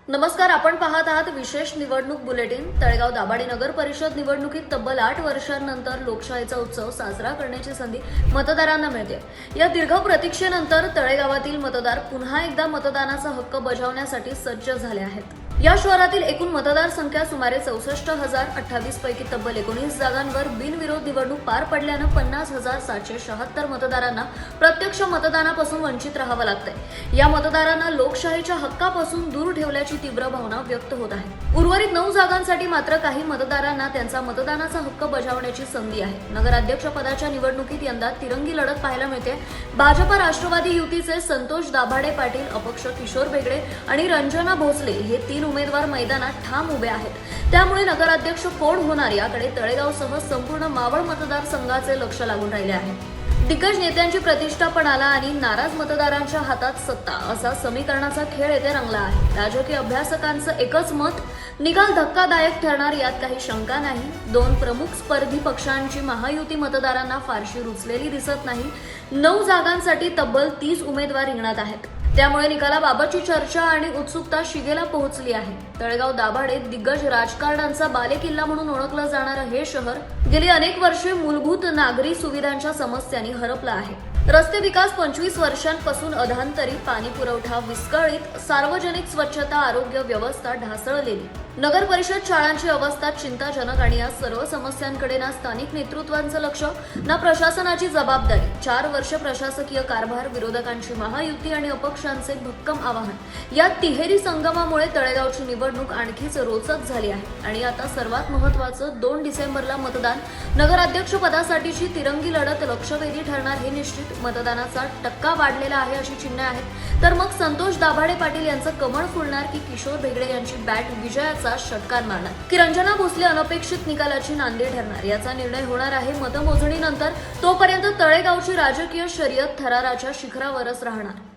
नमस्कार, आपण पाहत आहात विशेष निवडणूक बुलेटिन। तळेगाव दाभाडे नगर परिषद निवडणुकीत तब्बल 8 वर्षांनंतर लोकशाहीचा उत्सव साजरा करण्याची संधी मतदारांना मिळते। या दीर्घ प्रतीक्षेनंतर तळेगावातील मतदार पुन्हा एकदा मतदानाचा हक्क बजावण्यासाठी सज्ज झाले आहेत। या शहरातील एकूण मतदार संख्या सुमारे 64,028 पैकी तब्बल 19 जागांवर बिनविरोध निवडणूक पार पडल्याने 50,776 मतदारांना प्रत्यक्ष मतदानापासून वंचित राहावं लागतंय। या मतदारांना लोकशाहीच्या हक्कापासून दूर ठेवल्याची तीव्र भावना व्यक्त होत आहे। उर्वरित 9 जागांसाठी मात्र काही मतदारांना त्यांचा मतदानाचा हक्क बजावण्याची संधी आहे। नगराध्यक्ष पदाच्या निवडणुकीत यंदा तिरंगी लढत पाहायला मिळते। भाजप राष्ट्रवादी युतीचे संतोष दाभाडे पाटील, अपक्ष किशोर बेगडे आणि रंजना भोसले हे 3 उमेदवार मैदानात ठाम उभे आहेत। त्यामुळे नगराध्यक्ष कोण होणार याकडे तळेगावसह संपूर्ण मावळ मतदारसंघाचे लक्ष लागून राहिले आहे। दिग्गज नेत्यांची प्रतिष्ठा पण आला आणि नाराज मतदारांच्या हातात सत्ता असा समीकरणाचा खेळ येथे रंगला आहे। राजकीय अभ्यासकांचं एकच मत, निकाल धक्कादायक ठरणार यात काही शंका नाही। 2 प्रमुख स्पर्धी पक्षांची महायुती मतदारांना फारशी रुचलेली दिसत नाही। 9 जागांसाठी तब्बल 30 उमेदवार रिंगणात आहेत। त्यामुळे निकालाबाबतची चर्चा आणि उत्सुकता शिगेला पोहोचली आहे। तळेगाव दाभाडे दिग्गज राजकारणांचा बालेकिल्ला म्हणून ओळखलं जाणारं हे शहर गेली अनेक वर्षे मूलभूत नागरी सुविधांच्या समस्यांनी हरपलं आहे। रस्ते विकास 25 वर्षांपासून अधांतरी, पाणी पुरवठा विस्कळीत, सार्वजनिक स्वच्छता आरोग्य व्यवस्था ढासळलेली, नगर परिषद शाळांची अवस्था चिंताजनक आणि या सर्व समस्यांकडे ना स्थानिक नेतृत्वांचं लक्ष ना प्रशासनाची जबाबदारी। 4 वर्ष प्रशासकीय कारभार, विरोधकांची महायुती आणि अपक्षांचे भक्कम आवाहन या तिहेरी संगमामुळे तळेगावची निवडणूक आणखीच रोचक झाली आहे। आणि आता सर्वात महत्त्वाचं 2 डिसेंबरला मतदान। नगराध्यक्ष पदासाठीची तिरंगी लढत लक्षवेधी ठरणार हे निश्चित। मतदानाचा टक्का वाढलेला आहे अशी चिन्हे आहेत। तर मग संतोष दाभाडे पाटील यांचं कमळ फुलणार की किशोर बेगडे यांची बॅट विजयाचा षटकार मारणार की रंजना भोसले अनपेक्षित निकालाची नांदी ठरणार याचा निर्णय होणार आहे मतमोजणीनंतर। तोपर्यंत तळेगावची राजकीय शर्यत थराराच्या शिखरावरच राहणार।